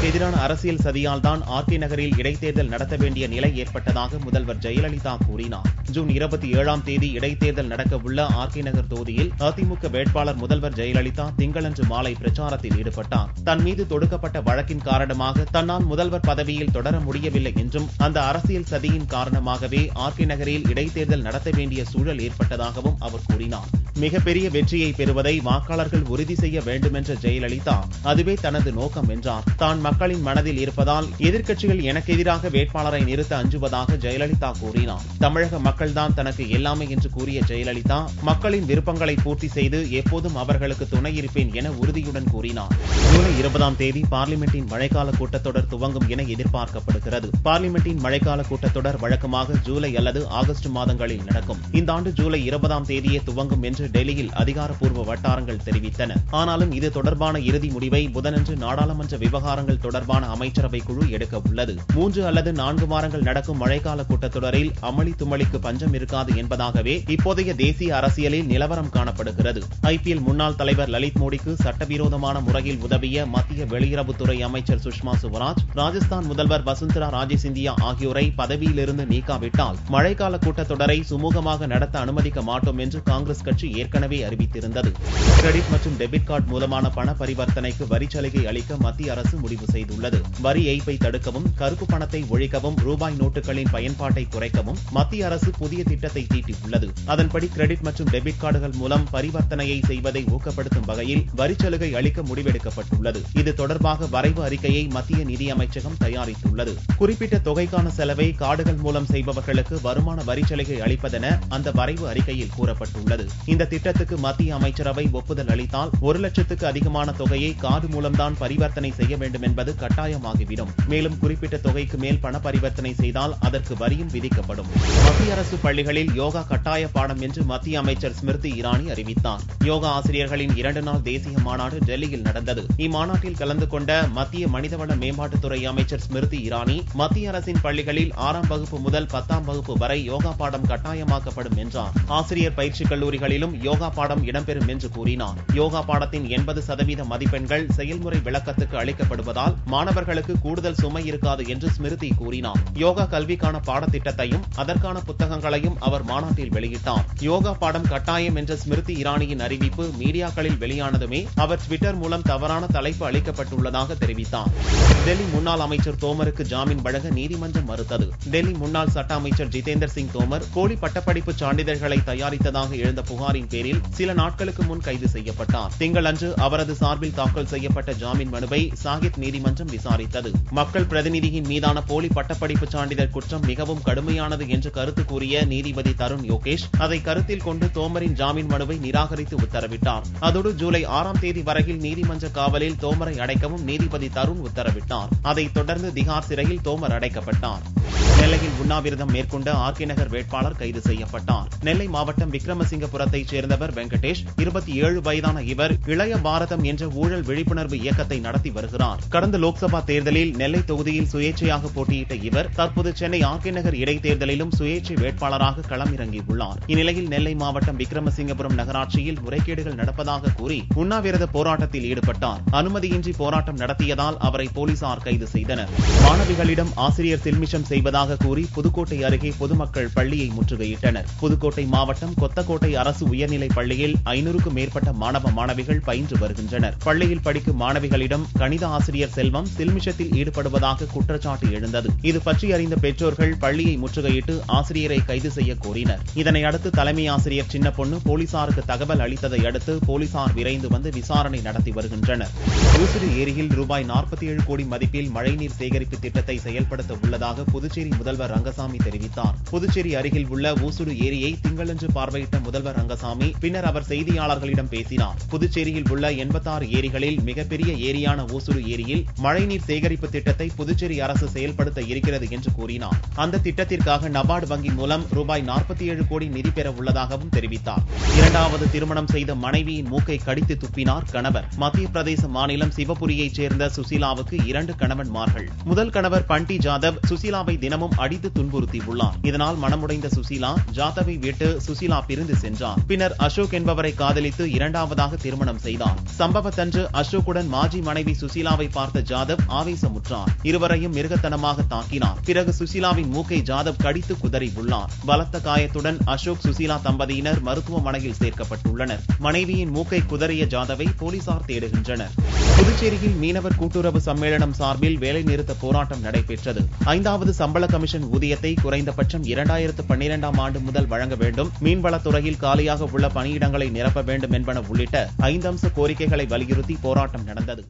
தனக்கு எதிரான அரசியல் சதியால் தான் ஆர்கே நகரில் இடைத்தேர்தல் நடத்த வேண்டிய நிலை ஏற்பட்டதாக முதல்வர் ஜெயலலிதா கூறினார். ஜூன் 27 இடைத்தேர்தல் நடக்க உள்ள ஆர்கே நகர் தொகுதியில் அதிமுக வேட்பாளர் முதல்வர் ஜெயலலிதா திங்களன்று மாலை பிரச்சாரத்தில் ஈடுபட்டார். தன் மீது தொடுக்கப்பட்ட வழக்கின் காரணமாக தன்னால் முதல்வர் பதவியில் தொடர முடியவில்லை என்றும் அந்த அரசியல் சதியின் காரணமாகவே ஆர்கே நகரில் இடைத்தேர்தல் நடத்த வேண்டிய சூழல் ஏற்பட்டதாகவும் அவர் கூறினார். மிகப்பெரிய வெற்றியை பெறுவதை வாக்காளர்கள் உறுதி செய்ய வேண்டுமென்ற ஜெயலலிதா அதுவே தனது நோக்கம் என்றார். தான் மக்களின் மனதில் இருப்பதால் எதிர்க்கட்சிகள் எனக்கு எதிராக வேட்பாளரை நிறுத்த அஞ்சுவதாக ஜெயலலிதா கூறினார். தமிழக மக்கள்தான் தனக்கு எல்லாமே என்று கூறிய ஜெயலலிதா மக்களின் விருப்பங்களை பூர்த்தி செய்து எப்போதும் அவர்களுக்கு துணை இருப்பேன் என உறுதியுடன் கூறினார். ஜூலை 20 பார்லிமெண்டின் மழைக்கால கூட்டத்தொடர் துவங்கும் என எதிர்பார்க்கப்படுகிறது. பார்லிமெண்டின் மழைக்கால கூட்டத்தொடர் வழக்கமாக ஜூலை அல்லது ஆகஸ்ட் மாதங்களில் நடக்கும். இந்த ஆண்டு ஜூலை 20 துவங்கும் என்று டெல்லியில் அதிகாரப்பூர்வ வட்டாரங்கள் தெரிவித்தன. ஆனாலும் இது தொடர்பான இறுதி முடிவை புதனன்று நாடாளுமன்ற விவகாரங்கள் தொடர்பான அமைச்சரவை குழு எடுக்க உள்ளது. 3 அல்லது 4 வாரங்கள் நடக்கும் மழைக்கால கூட்டத்தொடரில் அமளி துமளிக்கு பஞ்சம் இருக்காது என்பதாகவே இப்போதைய தேசிய அரசியலில் நிலவரம் காணப்படுகிறது. IPL முன்னாள் தலைவர் லலித் மோடிக்கு சட்டவிரோதமான முறையில் உதவிய மத்திய வெளியுறவுத்துறை அமைச்சர் சுஷ்மா சுவராஜ், ராஜஸ்தான் முதல்வர் வசுந்தரா ராஜே சிந்தியா ஆகியோரை பதவியிலிருந்து நீக்காவிட்டால் மழைக்கால கூட்டத்தொடரை சுமூகமாக நடத்த அனுமதிக்க மாட்டோம் என்று காங்கிரஸ் கட்சி ஏற்கனவே அறிவித்திருந்தது. கிரெடிட் மற்றும் டெபிட் கார்டு மூலமான பண பரிவர்த்தனைக்கு வரி சலுகை அளிக்க மத்திய அரசு முடிவு செய்துள்ளது. வரி ஏய்ப்பை தடுக்கவும், கருப்பு பணத்தை ஒழிக்கவும், ரூபாய் நோட்டுகளின் பயன்பாட்டை குறைக்கவும் மத்திய அரசு புதிய திட்டத்தை தீட்டியுள்ளது. அதன்படி கிரெடிட் மற்றும் டெபிட் கார்டுகள் மூலம் பரிவர்த்தனையை செய்வதை ஊக்கப்படுத்தும் வகையில் வரி சலுகை அளிக்க முடிவெடுக்கப்பட்டுள்ளது. இது தொடர்பாக வரைவு அறிக்கையை மத்திய நிதியமைச்சகம் தயாரித்துள்ளது. குறிப்பிட்ட தொகைக்கான செலவை கார்டுகள் மூலம் செய்பவர்களுக்கு வருமான வரி சலுகை அளிப்பதென அந்த வரைவு அறிக்கையில் கூறப்பட்டுள்ளது. இந்த திட்டத்துக்கு மத்திய அமைச்சரவை ஒப்புதல் அளித்தால் 1 லட்சத்துக்கு அதிகமான தொகையை கார்டு மூலம்தான் பரிவர்த்தனை செய்ய வேண்டும் என்பது கட்டாயமாகிவிடும். மேலும் குறிப்பிட்ட தொகைக்கு மேல் பண பரிவர்த்தனை செய்தால் அதற்கு வரியும் விதிக்கப்படும். மத்திய அரசு பள்ளிகளில் யோகா கட்டாய பாடம் என்று மத்திய அமைச்சர் ஸ்மிருதி இரானி அறிவித்தார். யோகா ஆசிரியர்களின் 2 நாள் தேசிய மாநாடு டெல்லியில் நடந்தது. இம்மாநாட்டில் கலந்து கொண்ட மத்திய மனிதவள மேம்பாட்டுத்துறை அமைச்சர் ஸ்மிருதி இரானி மத்திய அரசின் பள்ளிகளில் 6ஆம் வகுப்பு முதல் 10ஆம் வகுப்பு வரை யோகா பாடம் கட்டாயமாக்கப்படும் என்றார். ஆசிரியர் பயிற்சி கல்லூரிகளிலும் யோகா பாடம் இடம்பெறும் என்று கூறினார். யோகா பாடத்தின் 80% மதிப்பெண்கள் செயல்முறை விளக்கத்துக்கு அளிக்கப்படுவதால் மாணவர்களுக்கு கூடுதல் சுமை இருக்காது என்று ஸ்மிருதி கூறினார். யோகா கல்விக்கான பாடத்திட்டத்தையும் அதற்கான புத்தகங்களையும் அவர் மாநாட்டில் வெளியிட்டார். யோகா பாடம் கட்டாயம் என்ற ஸ்மிருதி இரானியின் அறிவிப்பு மீடியாக்களில் வெளியானதுமே அவர் ட்விட்டர் மூலம் தவறான தலைப்பு அளிக்கப்பட்டுள்ளதாக தெரிவித்தார். டெல்லி முன்னாள் அமைச்சர் தோமருக்கு ஜாமீன் வழங்க நீதிமன்றம் மறுத்தது. டெல்லி முன்னாள் சட்ட அமைச்சர் ஜிதேந்தர் சிங் தோமர் போலி பட்டப்படிப்பு சான்றிதழ்களை தயாரித்ததாக எழுந்த புகாரின் பேரில் சில நாட்களுக்கு முன் கைது செய்யப்பட்டார். திங்களன்று அவரது சார்பில் தாக்கல் செய்யப்பட்ட ஜாமீன் மனுவை சாகித் நீதிமன்றம் விசாரித்தது. மக்கள் பிரதிநிதியின் மீதான போலி பட்டப்படிப்பு சான்றிதழ் குற்றம் மிகவும் கடுமையானது என்று கருத்து கூறிய நீதிபதி தருண் யோகேஷ் அதை கருத்தில் கொண்டு தோமரின் ஜாமீன் மனுவை நிராகரித்து உத்தரவிட்டார். அதோடு ஜூலை 6ஆம் தேதி வரையில் நீதிமன்ற காவலில் தோமரை அடைக்கவும் நீதிபதி தருண் உத்தரவிட்டார். அதைத் தொடர்ந்து திகார் சிறையில் தோமர் அடைக்கப்பட்டார். நெல்லையில் உண்ணாவிரதம் மேற்கொண்ட ஆர்கே நகர் வேட்பாளர் கைது செய்யப்பட்டார். நெல்லை மாவட்டம் விக்ரமசிங்கபுரத்தைச் சேர்ந்தவர் வெங்கடேஷ். 27 வயதான இவர் இளைய பாரதம் என்ற ஊழல் விழிப்புணர்வு இயக்கத்தை நடத்தி வருகிறார். கடந்த லோக்சபா தேர்தலில் நெல்லை தொகுதியில் சுயேட்சையாக போட்டியிட்ட இவர் தற்போது சென்னை ஆர்கே நகர் இடைத்தேர்தலிலும் சுயேட்சை வேட்பாளராக களமிறங்கியுள்ளார். இந்நிலையில் நெல்லை மாவட்டம் விக்ரமசிங்கபுரம் நகராட்சியில் முறைகேடுகள் நடப்பதாக கூறி உண்ணாவிரத போராட்டத்தில் ஈடுபட்டார். அனுமதியின்றி போராட்டம் நடத்தியதால் அவரை போலீசார் கைது செய்தனர். மாணவிகளிடம் ஆசிரியர் சில்மிஷம் செய்வதாக கூறி புதுக்கோட்டை அருகே பொதுமக்கள் பள்ளியை முற்றுகையிட்டனர். புதுக்கோட்டை மாவட்டம் கொத்தக்கோட்டை அரசு உயர்நிலைப் பள்ளியில் 500க்கும் மேற்பட்ட மாணவ மாணவிகள் பயின்று வருகின்றனர். பள்ளியில் படிக்கும் மாணவிகளிடம் கணித ஆசிரியர் செல்வம் சில்மிஷத்தில் ஈடுபடுவதாக குற்றச்சாட்டு எழுந்தது. இது பற்றி அறிந்த பெற்றோர்கள் பள்ளியை முற்றுகையிட்டு ஆசிரியரை கைது செய்ய கோரினர். இதனையடுத்து தலைமை ஆசிரியர் சின்னப்பொண்ணு போலீசாருக்கு தகவல் அளித்ததை அடுத்து போலீசார் விரைந்து வந்து விசாரணை நடத்தி வருகின்றனர். ஊசுடு ஏரியில் ரூபாய் 47 கோடி மதிப்பில் மழைநீர் சேகரிப்பு திட்டத்தை செயல்படுத்த உள்ளதாக புதுச்சேரி முதல்வர் ரங்கசாமி தெரிவித்தார். புதுச்சேரி அருகில் உள்ள ஊசுடு ஏரியை திங்களன்று பார்வையிட்ட முதல்வர் ரங்கசாமி பின்னர் அவர் செய்தியாளர்களிடம் பேசினார். புதுச்சேரியில் உள்ள 86 ஏரிகளில் மிகப்பெரிய ஏரியான ஊசுடு ஏரியில் மழைநீர் சேகரிப்பு திட்டத்தை புதுச்சேரி அரசு செயல்படுத்த இருக்கிறது என்று கூறினார். அந்த திட்டத்திற்காக நபார்டு வங்கி மூலம் ரூபாய் 47 கோடி நிதி பெற உள்ளதாகவும் தெரிவித்தார். 2வது திருமணம் செய்த மனைவியின் மூக்கை கடித்து துப்பினார் கணவர். மத்திய பிரதேச மாநிலம் சிவபுரியைச் சேர்ந்த சுசீலாவுக்கு 2 கணவன்மார்கள். முதல் கணவர் பண்டி ஜாதவ் சுசீலாவை தினமும் தினமும் அடித்து துன்புறுத்தியுள்ளார். இதனால் மனமுடைந்த சுசீலா ஜாதவை விட்டு சுசீலா பிரிந்து சென்றார். பின்னர் அசோக் என்பவரை காதலித்து இரண்டாவதாக திருமணம் செய்தார். சம்பவத்தன்று அசோக்குடன் மாஜி மனைவி சுசீலாவை பார்த்த ஜாதவ் ஆவேசமுற்றார். இருவரையும் மிருகத்தனமாக தாக்கினார். பிறகு சுசீலாவின் மூக்கை ஜாதவ் கடித்து குதறி உள்ளார். பலத்த காயத்துடன் அசோக் சுசீலா தம்பதியினர் மருத்துவமனையில் சேர்க்கப்பட்டுள்ளனர். மனைவியின் மூக்கை குதறிய ஜாதவை போலீசார் தேடுகின்றனர். புதுச்சேரியில் மீனவர் கூட்டுறவு சம்மேளனம் சார்பில் வேலைநிறுத்த போராட்டம் நடைபெற்றது. 5வது சம்பள கமிஷன் ஊதியத்தை குறைந்தபட்சம் 2012ஆம் ஆண்டு முதல் வழங்க வேண்டும், மீன்வளத்துறையில் காலியாக உள்ள பணியிடங்களை நிரப்ப வேண்டும் என்பன உள்ளிட்ட 5 அம்ச கோரிக்கைகளை வலியுறுத்தி போராட்டம் நடந்தது.